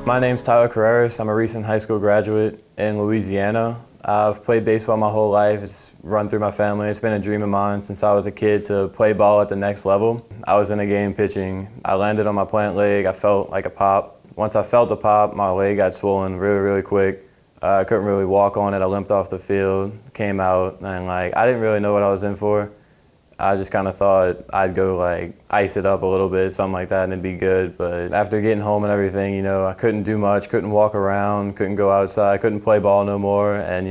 My name's Tyler Carreras. I'm a recent high school graduate in Louisiana. I've played baseball my whole life. It's run through my family. It's been a dream of mine since I was a kid to play ball at the next level. I was in a game pitching. I landed on my plant leg. I felt like a pop. Once I felt the pop, my leg got swollen really quick. I couldn't really walk on it. I limped off the field, came out, and I didn't really know what I was in for. I just kind of thought I'd go ice it up a little bit, something like that, and it'd be good. But after getting home and everything, I couldn't do much, couldn't walk around, couldn't go outside, couldn't play ball no more. And,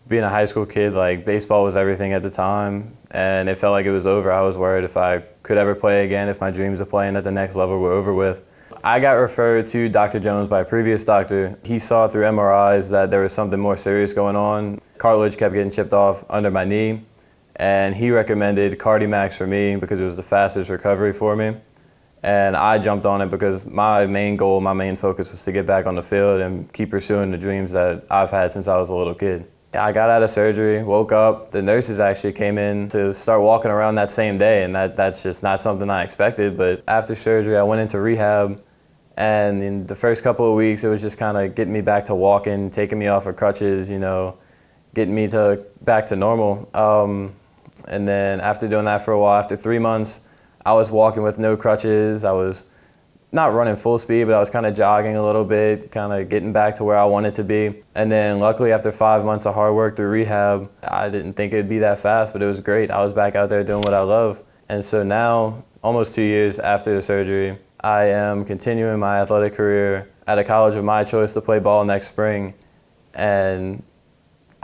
being a high school kid, baseball was everything at the time. And it felt like it was over. I was worried if I could ever play again, if my dreams of playing at the next level were over with. I got referred to Dr. Jones by a previous doctor. He saw through MRIs that there was something more serious going on. Cartilage kept getting chipped off under my knee. And he recommended CartiMax for me because it was the fastest recovery for me. And I jumped on it because my main goal, my main focus was to get back on the field and keep pursuing the dreams that I've had since I was a little kid. I got out of surgery, woke up. The nurses actually came in to start walking around that same day, and that's just not something I expected. But after surgery, I went into rehab, and in the first couple of weeks, it was just kind of getting me back to walking, taking me off of crutches, getting me back to normal. And then after doing that for a while, after 3 months, I was walking with no crutches. I was not running full speed, but I was kind of jogging a little bit, kind of getting back to where I wanted to be. And then luckily after 5 months of hard work through rehab, I didn't think it'd be that fast, but it was great. I was back out there doing what I love. And so now, almost 2 years after the surgery, I am continuing my athletic career at a college of my choice to play ball next spring. And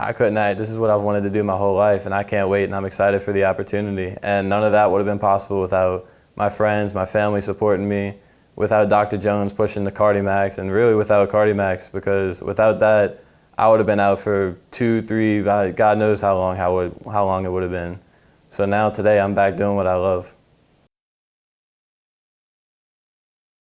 this is what I've wanted to do my whole life, and I can't wait, and I'm excited for the opportunity. And none of that would have been possible without my friends, my family supporting me, without Dr. Jones pushing the CartiMax, and really without CartiMax, because without that, I would have been out for 2, 3, God knows how long it would have been. So now today, I'm back doing what I love.